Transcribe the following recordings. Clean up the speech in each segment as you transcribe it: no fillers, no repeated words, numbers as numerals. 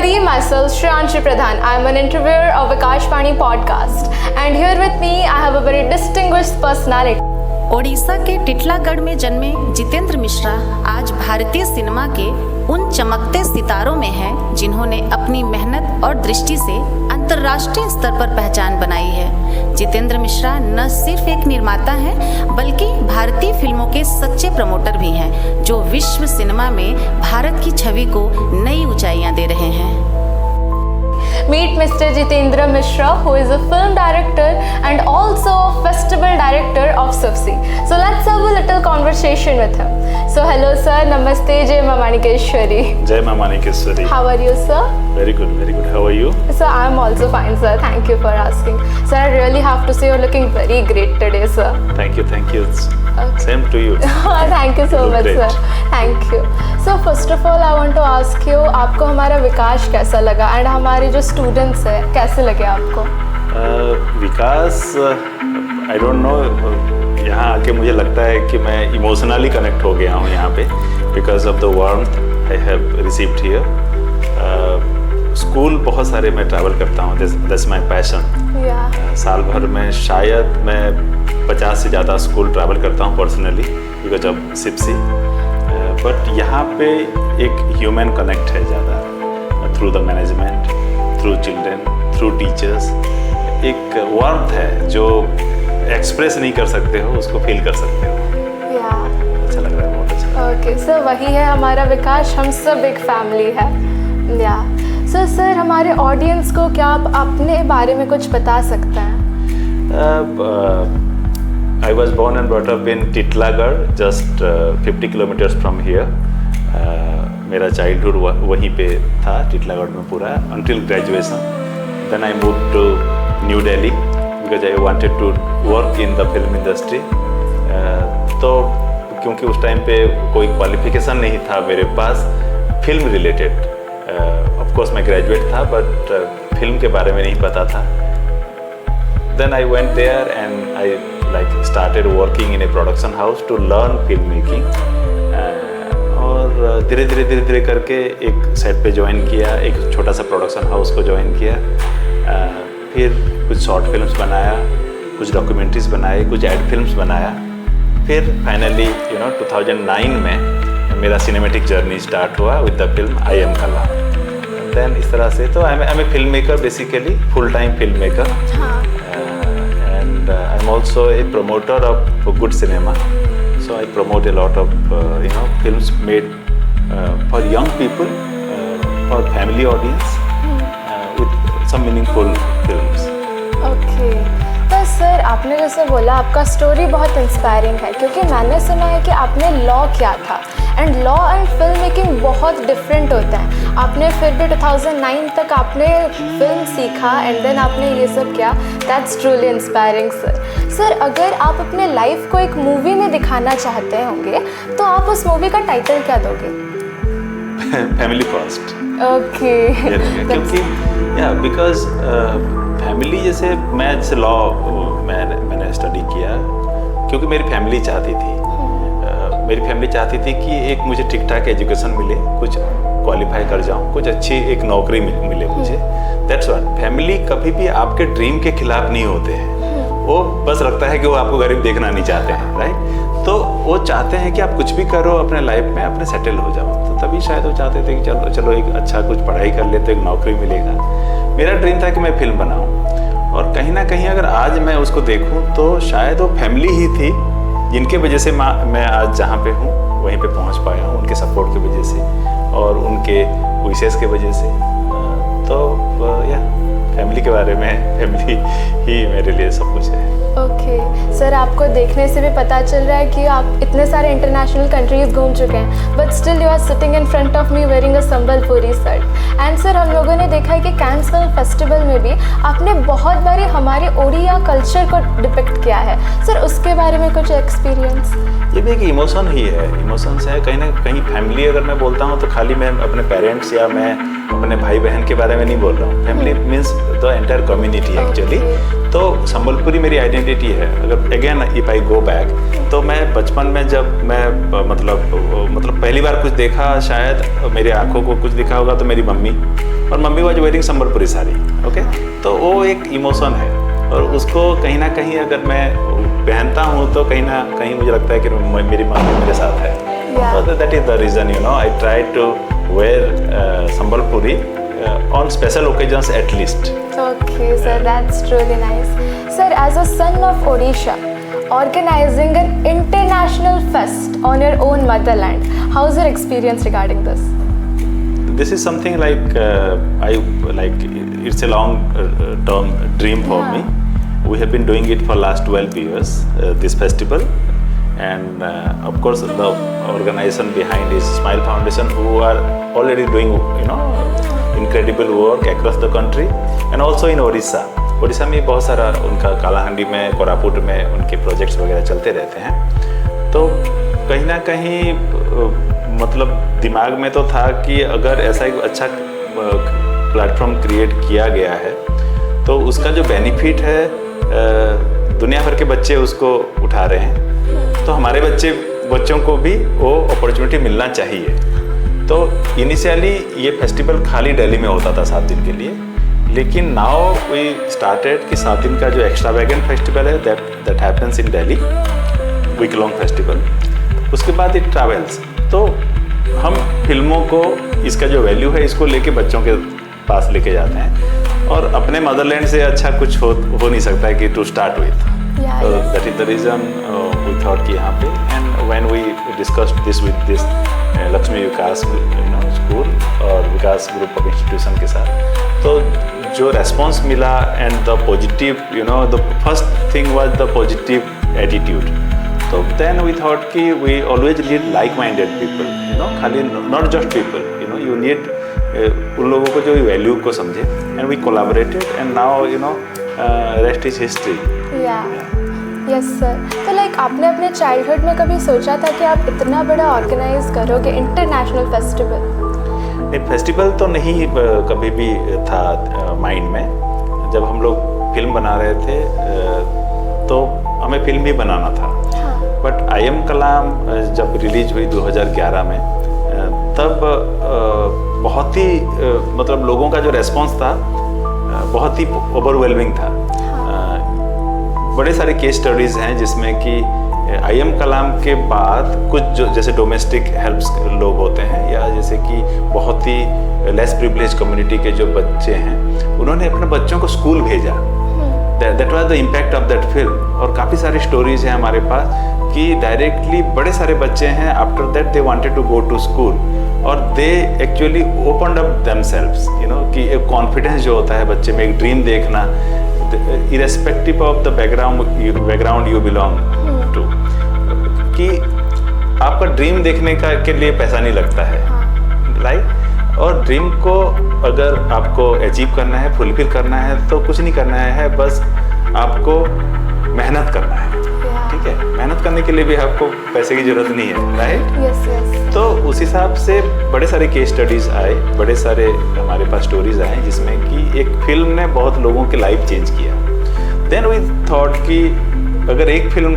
everybody, myself Shreyanshi Pradhan. I am an interviewer of Akashvani podcast and here with me I have a very distinguished personality. Odisha के टिटलागढ़ में जन्मे जितेंद्र मिश्रा आज भारतीय cinema के उन चमकते सितारों में हैं जिन्होंने अपनी मेहनत और दृष्टि से अंतर्राष्ट्रीय स्तर पर पहचान बनाई है। जितेंद्र मिश्रा न सिर्फ एक निर्माता हैं बल्कि भारतीय फिल्मों के सच्चे प्रमोटर भी हैं जो विश्व सिनेमा में भारत की छवि को नई ऊंचाइयां दे रहे हैं। Meet Mr. Jitendra Mishra, who is a film director and also a festival director of SIFC. So let's have a little conversation with him. So hello sir, namaste, Jai Maa Manikeshwari. Jai Maa Manikeshwari. How are you sir? Very good, very good. How are you? Sir, I am also fine sir. Thank you for asking. Sir, I really have to say you're looking very great today sir. Thank you, thank you. Okay. Same to you. Thank you so You look much great. sir. Thank you. So first of all I want to ask you, आपको हमारा विकास कैसा लगा and हमारे जो students हैं कैसे लगे आपको? विकास आई डोंट नो, यहाँ आके मुझे लगता है कि मैं इमोशनली कनेक्ट हो गया हूँ यहाँ पे because of the warmth I have received here. School बहुत सारे मैं ट्रैवल करता हूँ, दैट्स माय पैशन। साल भर में शायद मैं 50 से ज़्यादा स्कूल ट्रैवल करता हूँ पर्सनली बिकॉज ऑफ सिप्सी। बट यहाँ पे एक ह्यूमन कनेक्ट है ज़्यादा through the management, through children, through teachers. एक वार्मथ है जो एक्सप्रेस नहीं कर सकते हो, उसको फील कर सकते हो। अच्छा लग रहा है, बहुत अच्छा। ओके सर, वही है हमारा विकास, हम सब एक फैमिली है। या सर हमारे ऑडियंस को क्या आप अपने बारे में कुछ बता सकते हैं? I was born and brought up in Titlagarh, just 50 kilometers from here. मेरा चाइल्डहुड वहीं पे था टिटलागढ़ में पूरा until graduation. Then I moved to New Delhi because I wanted to work in the film industry. तो क्योंकि उस टाइम पे कोई क्वालिफिकेशन नहीं था मेरे पास फिल्म रिलेटेड। ऑफ कोर्स मैं ग्रेजुएट था बट फिल्म के बारे में नहीं पता था। Then I went there and I started working in a production house to learn filmmaking. और धीरे धीरे करके एक सेट पे ज्वाइन किया, एक छोटा सा प्रोडक्शन हाउस को ज्वाइन किया। फिर कुछ शॉर्ट फिल्म्स बनाया, कुछ डॉक्यूमेंट्रीज बनाए, कुछ एड फिल्म्स बनाया। फिर फाइनली 2009 में मेरा सिनेमेटिक जर्नी स्टार्ट हुआ with the film I am Kala. Then इस तरह से तो I am a film maker, basically full time film maker. I am also a promoter of good cinema, so I promote a lot of films made for young people, for family audience, with some meaningful films. Okay तो sir आपने जैसे बोला आपका story बहुत inspiring है, क्योंकि मैंने सुना है कि आपने लॉ किया था and law and film making बहुत डिफरेंट होता है। आपने फिर भी 2009 तक आपने फिल्म सीखा एंड देन आपने ये सब किया। That's truly inspiring sir. Sir अगर आप अपने लाइफ को एक मूवी में दिखाना चाहते होंगे तो आप उस मूवी का टाइटल क्या दोगे? Family first. ओके क्योंकि बिकॉज फैमिली जैसे लॉ मैंने स्टडी किया क्योंकि मेरी फैमिली चाहती थी। मेरी फैमिली चाहती थी कि एक मुझे ठीक ठाक एजुकेशन मिले, कुछ क्वालिफाई कर जाऊं, कुछ अच्छी एक नौकरी मिले मुझे। That's what. फैमिली कभी भी आपके ड्रीम के खिलाफ नहीं होते हैं, वो बस लगता है कि वो आपको गरीब देखना नहीं चाहते हैं, राइट? तो वो चाहते हैं कि आप कुछ भी करो अपने लाइफ में, अपने सेटल हो जाओ। तो तभी शायद वो चाहते थे कि चलो एक अच्छा कुछ पढ़ाई कर ले तो एक नौकरी मिलेगा। मेरा ड्रीम था कि मैं फिल्म बनाऊँ, और कहीं ना कहीं अगर आज मैं उसको देखूँ तो शायद वो फैमिली ही थी जिनके वजह से मैं आज जहाँ पे हूँ वहीं पे पहुँच पाया हूँ, उनके सपोर्ट की वजह से और उनके विशेष के वजह से। तो फैमिली के बारे में, फैमिली ही मेरे लिए सब कुछ है। ओके सर, आपको देखने से भी पता चल रहा है कि आप इतने सारे इंटरनेशनल कंट्रीज घूम चुके हैं, but still you are sitting in front of me wearing a Sambalpuri shirt. And sir हम लोगों ने देखा है कि कैंस फिल्म फेस्टिवल में भी आपने बहुत बारी हमारे ओडिया कल्चर को डिपिक्ट किया है। सर उसके बारे में कुछ एक्सपीरियंस? ये भी एक इमोशन ही है, इमोशंस है कहीं ना कहीं। फैमिली अगर मैं बोलता हूँ तो खाली मैं अपने पेरेंट्स या मैं अपने भाई बहन के बारे में नहीं बोल रहा हूँ। Family means the entire community actually. तो संबलपुरी मेरी आइडेंटिटी है। अगर again if I go back, तो मैं बचपन में जब मैं मतलब पहली बार कुछ देखा, शायद मेरी आंखों को कुछ दिखा होगा तो मेरी मम्मी, और mummy was wearing Sambalpuri sari, okay. तो वो एक इमोशन है, और उसको कहीं ना कहीं अगर मैं पहनता हूँ तो कहीं ना कहीं मुझे लगता है कि मेरी मम्मी मेरे साथ है। So that is the reason, you know, I try to wear Sambalpuri on special occasions at least. Okay, sir, that's truly nice. Sir, as a son of Odisha, organizing an international fest on your own motherland, how's your experience regarding this? This is something like it's a long term dream for me. We have been doing it for last 12 years, this festival. And of course the organization behind is Smile Foundation, who are already doing, you know, incredible work across the country and also in Odisha. Odisha में बहुत सारा उनका कालाहांडी में, कोरापुट में उनके projects वगैरह चलते रहते हैं। तो कहीं ना कहीं मतलब दिमाग में तो था कि अगर ऐसा एक अच्छा प्लेटफॉर्म क्रिएट किया गया है तो उसका जो बेनिफिट है दुनिया भर के बच्चे उसको उठा रहे हैं, तो हमारे बच्चों को भी वो अपॉर्चुनिटी मिलना चाहिए। तो इनिशियली ये फेस्टिवल खाली दिल्ली में होता था 7 दिन के लिए, लेकिन नाउ वी स्टार्टेड कि 7 दिन का जो एक्स्ट्रावेगेंट फेस्टिवल है that happens in Delhi, week long festival, उसके बाद इट ट्रैवल्स। तो हम फिल्मों को, इसका जो वैल्यू है इसको लेके बच्चों के पास लेके जाते हैं, और अपने मदरलैंड से अच्छा कुछ हो नहीं सकता है कि to start with. So that is the reason we thought कि यहाँ पे, and when we discussed this with this Lakshmi Vikas school और विकास ग्रुप ऑफ इंस्टीट्यूशन के साथ, तो जो रेस्पॉन्स मिला and the positive, the first thing was the positive attitude. तो देन वी थॉट कि we always need like minded people, खाली not just people, you need उन लोगों को जो वैल्यू को समझे, and we collaborated and now rest is history. Yes sir. तो लाइक आपने अपने चाइल्डहुड में कभी सोचा था कि आप इतना बड़ा ऑर्गेनाइज करोगे इंटरनेशनल फेस्टिवल? नहीं, फेस्टिवल तो नहीं कभी भी था माइंड में। जब हम लोग फिल्म बना रहे थे तो हमें फिल्म भी बनाना था, बट आई एम कलाम जब रिलीज हुई 2011 में, तब बहुत ही मतलब लोगों का जो रेस्पॉन्स था बहुत ही ओवरवेलमिंग था। बड़े सारे केस स्टडीज़ हैं जिसमें कि आई एम कलाम के बाद कुछ जो जैसे डोमेस्टिक हेल्प्स लोग होते हैं, या जैसे कि बहुत ही लेस प्रिविलेज कम्युनिटी के जो बच्चे हैं, उन्होंने अपने बच्चों को स्कूल भेजा। That was the impact of that film. और काफ़ी सारी स्टोरीज़ हैं हमारे पास कि डायरेक्टली बड़े सारे बच्चे हैं, after that they wanted to go to school, और they actually opened up themselves, कि एक कॉन्फिडेंस जो होता है बच्चे में, एक ड्रीम देखना, irrespective of the background you belong to, कि आपका ड्रीम देखने के लिए पैसा नहीं लगता है, राइट। और ड्रीम को अगर आपको अचीव करना है, फुलफिल करना है, तो कुछ नहीं करना है, बस आपको मेहनत करना है, ठीक है। मेहनत करने के लिए भी आपको पैसे की जरूरत नहीं है, राइट। यस। तो उस हिसाब से बड़े सारे केस स्टडीज़ आए, बड़े सारे हमारे पास स्टोरीज आए, जिसमें कि एक फिल्म ने बहुत लोगों की लाइफ चेंज किया। देन वी थॉट कि अगर एक फिल्म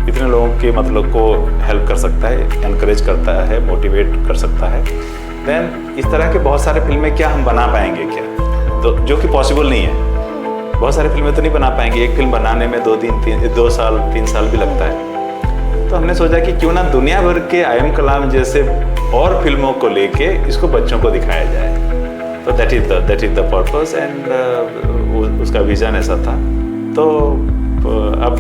इतने लोगों के मतलब को हेल्प कर सकता है, एनकरेज करता है, मोटिवेट कर सकता है, देन इस तरह के बहुत सारे फिल्में क्या हम बना पाएंगे क्या, तो जो कि पॉसिबल नहीं है। बहुत सारी फिल्में तो नहीं बना पाएंगे, एक फिल्म बनाने में 2 साल 3 साल भी लगता है। तो हमने सोचा कि क्यों ना दुनिया भर के आई एम कलाम जैसे और फिल्मों को लेके इसको बच्चों को दिखाया जाए। तो that is the purpose, and उसका विजन ऐसा था। तो अब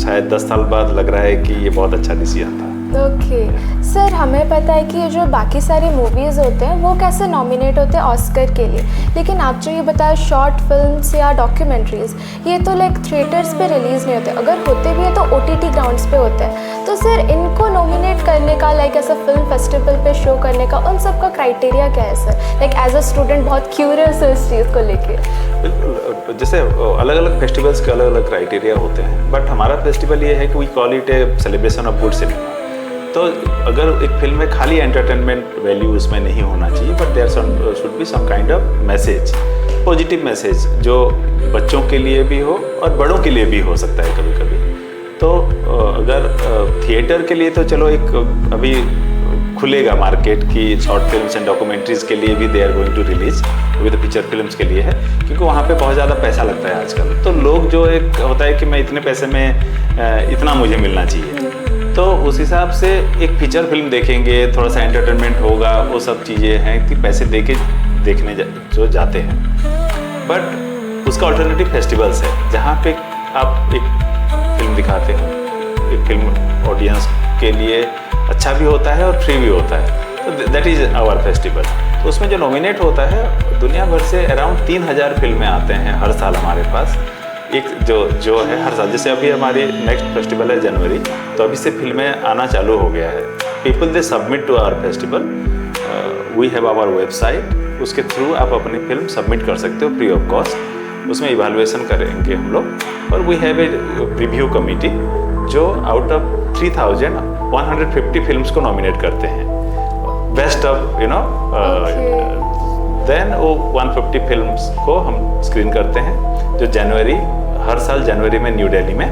शायद 10 साल बाद लग रहा है कि ये बहुत अच्छा डिसीजन था। ओके सर, हमें पता है कि ये जो बाकी सारी मूवीज़ होते हैं वो कैसे नॉमिनेट होते हैं ऑस्कर के लिए, लेकिन आप जो ये बताया शॉर्ट फिल्म्स या डॉक्यूमेंट्रीज़, ये तो लाइक थिएटर्स पे रिलीज़ नहीं होते, अगर होते भी हैं तो OTT ग्राउंड्स पे होते हैं। तो सर इनको नॉमिनेट करने का, लाइक ऐसा फिल्म फेस्टिवल पे शो करने का, उन सब का क्राइटेरिया क्या है sir? Like as a student बहुत क्यूरियस है इस चीज़ को लेके। बिल्कुल, जैसे अलग अलग फेस्टिवल्स के अलग अलग क्राइटेरिया होते हैं, बट हमारा फेस्टिवल ये है कि we call it a celebration of good cinema. तो अगर एक फिल्म में खाली एंटरटेनमेंट वैल्यू उसमें नहीं होना चाहिए, but there should be some kind of message. Positive message जो बच्चों के लिए भी हो और बड़ों के लिए भी हो सकता है कभी कभी। तो अगर थिएटर के लिए तो चलो एक अभी खुलेगा मार्केट की शॉर्ट फिल्म्स एंड डॉक्यूमेंट्रीज़ के लिए भी they are going to release, वो तो फीचर फिल्म्स के लिए है, क्योंकि वहाँ पे बहुत ज़्यादा पैसा लगता है आजकल। तो लोग जो एक होता है कि मैं इतने पैसे में इतना मुझे मिलना चाहिए, तो उस हिसाब से एक फीचर फिल्म देखेंगे, थोड़ा सा एंटरटेनमेंट होगा, वो सब चीज़ें हैं कि पैसे दे के देखने जो जाते हैं। बट उसका अल्टरनेटिव फेस्टिवल्स है जहाँ पे आप एक फिल्म दिखाते हो, एक फिल्म ऑडियंस के लिए अच्छा भी होता है और फ्री भी होता है, तो दैट इज़ आवर फेस्टिवल। तो उसमें जो नॉमिनेट होता है दुनिया भर से अराउंड 3000 फिल्में आते हैं हर साल हमारे पास। एक जो है हर साल, जैसे अभी हमारी नेक्स्ट फेस्टिवल है जनवरी, तो अभी से फिल्में आना चालू हो गया है। People they submit to our festival, we have our website, उसके थ्रू आप अपनी फिल्म सबमिट कर सकते हो फ्री ऑफ कॉस्ट। उसमें इवैल्यूएशन करेंगे हम लोग, और we have a review committee जो आउट ऑफ 3150 फिल्म्स को नॉमिनेट करते हैं, बेस्ट ऑफ देन वो 150 फिल्म्स को हम स्क्रीन करते हैं जो हर साल जनवरी में न्यू दिल्ली में,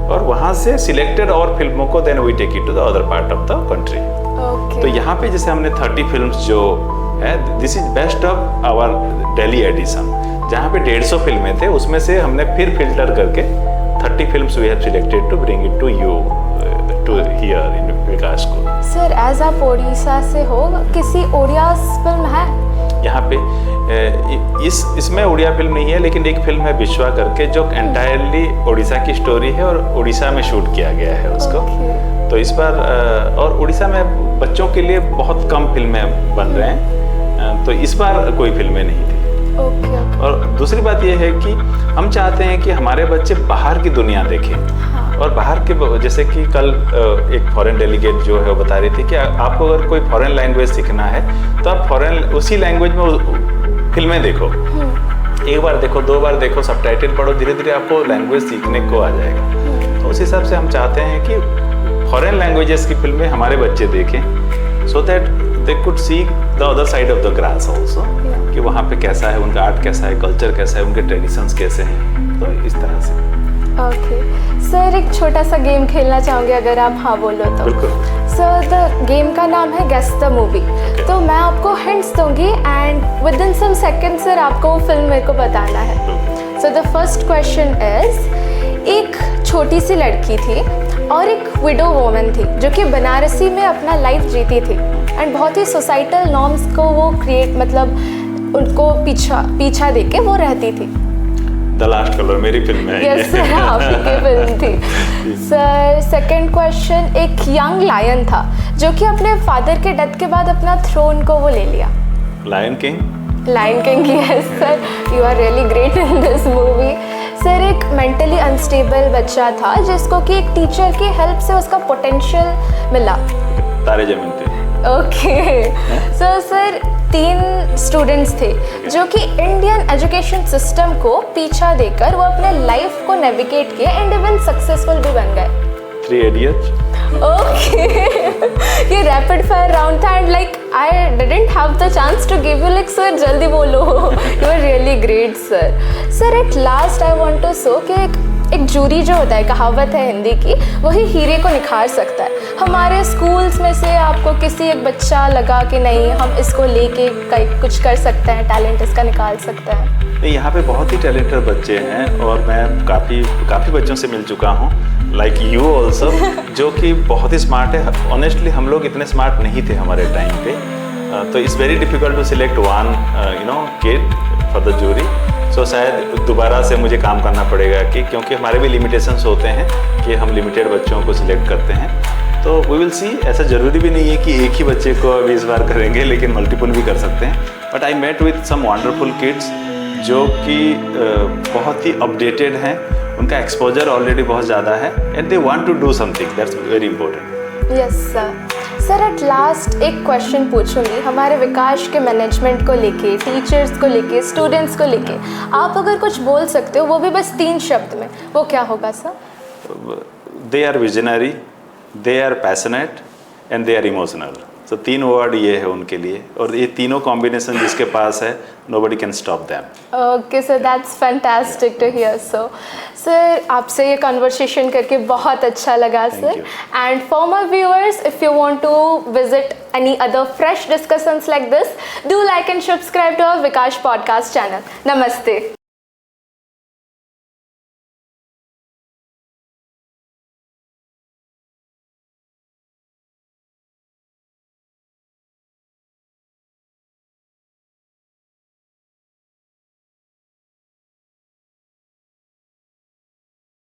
और वहाँ से सिलेक्टेड और फिल्मों को then we take it to the other part of the country. तो यहाँ पे जैसे हमने 30 फिल्म्स जो है, this is best of our Delhi edition, जहाँ पे 150 फिल्में थे, उसमें से हमने फिर फिल्टर करके 30 films we have selected to bring it to you to hear in Vikas को। सर एज आप उड़ीसा से हो, किसी ओडिया फिल्म है यहाँ पे? इसमें उड़िया फिल्म नहीं है, लेकिन एक फिल्म है विश्वा करके जो एंटायरली उड़ीसा की स्टोरी है और उड़ीसा में शूट किया गया है उसको। तो इस बार और उड़ीसा में बच्चों के लिए बहुत कम फिल्में बन रहे हैं, तो इस बार कोई फिल्में नहीं थी। और दूसरी बात यह है कि हम चाहते हैं कि हमारे बच्चे बाहर की दुनिया देखें, और बाहर के, जैसे कि कल एक फॉरेन डेलीगेट जो है वो बता रही थी कि आपको अगर कोई फॉरेन लैंग्वेज सीखना है तो आप उसी लैंग्वेज में फिल्में देखो, एक बार देखो, 2 बार देखो, सबटाइटल पढ़ो, धीरे धीरे आपको लैंग्वेज सीखने को आ जाएगा। तो उस हिसाब से हम चाहते हैं कि फॉरेन लैंग्वेजेस की फिल्में हमारे बच्चे देखें, so that they could see the other side of the grass also, कि वहाँ पे कैसा है, उनका आर्ट कैसा है, कल्चर कैसा है, उनके ट्रेडिशंस कैसे हैं। तो इस तरह से। ओके सर, एक छोटा सा गेम खेलना चाहूँगी अगर आप हाँ बोलो तो। बिल्कुल सर, द गेम का नाम है गेस द मूवी। तो मैं आपको हिंट्स दूंगी and within some second sir आपको वो फिल्म मेरे को बताना है। So the first question is, एक छोटी सी लड़की थी और एक विडो वोमन थी जो कि बनारसी में अपना लाइफ जीती थी, एंड बहुत ही सोसाइटल नॉर्म्स को वो उनको पीछा दे के वो रहती थी। द लास्ट कलर मेरी फिल्म है। यस सर, आपकी फिल्म थी। सर सेकंड क्वेश्चन, एक यंग लायन था जो कि अपने फादर के डेथ के बाद अपना थ्रोन को वो ले लिया। Lion King. Lion King, yes sir, you are really great in this movie. Sir एक मेंटली अनस्टेबल बच्चा था जिसको कि एक टीचर की हेल्प से उसका पोटेंशियल मिला। तारे ज़मीन पे। ओके सर 3 स्टूडेंट्स थे जो कि इंडियन एजुकेशन सिस्टम को पीछा देकर वो अपने लाइफ को नेविगेट किए एंड इवन सक्सेसफुल भी बन गए। 3 इडियट्स। ओके ये रैपिड फायर राउंड था and like I didn't have the chance to give you like sir जल्दी बोलो, you are really great sir. Sir at last I want to show कि एक jury जो होता है, कहावत है हिंदी की, वही हीरे को निखार सकता है। हमारे स्कूल्स में से आपको किसी एक बच्चा लगा कि नहीं हम इसको लेके कुछ कर सकते हैं, टैलेंट इसका निकाल सकते हैं? नहीं, यहाँ पे बहुत ही टैलेंटेड बच्चे हैं और मैं काफ़ी बच्चों से मिल चुका हूँ, लाइक यू ऑल्सो, जो कि बहुत ही स्मार्ट है। ऑनेस्टली हम लोग इतने स्मार्ट नहीं थे हमारे टाइम पे, तो it's very difficult to select one kid for the jury. So शायद दोबारा से मुझे काम करना पड़ेगा क्योंकि हमारे भी लिमिटेशंस होते हैं कि हम लिमिटेड बच्चों को सिलेक्ट करते हैं। तो वी विल सी, ऐसा ज़रूरी भी नहीं है कि एक ही बच्चे को अभी इस बार करेंगे, लेकिन मल्टीपल भी कर सकते हैं। But I met with some wonderful kids जो कि बहुत ही अपडेटेड हैं, उनका एक्सपोजर ऑलरेडी बहुत ज़्यादा है and they want to do something, that's very important. Yes sir. Sir at last एक क्वेश्चन पूछूंगी हमारे विकास के मैनेजमेंट को लेके, टीचर्स को लेके, स्टूडेंट्स को लेके। आप अगर कुछ बोल सकते हो वो भी बस 3 शब्द में, वो क्या होगा sir? They are visionary, they are passionate and they are emotional. तो 3 वर्ड ये है उनके लिए, और ये तीनों कॉम्बिनेशन जिसके पास है, nobody can stop them. Okay sir, that's fantastic to hear. Sir आपसे ये कन्वर्सेशन करके बहुत अच्छा लगा sir. And for my viewers, if you want to visit any other fresh discussions like this, do like and subscribe to our Vikash podcast channel. Namaste.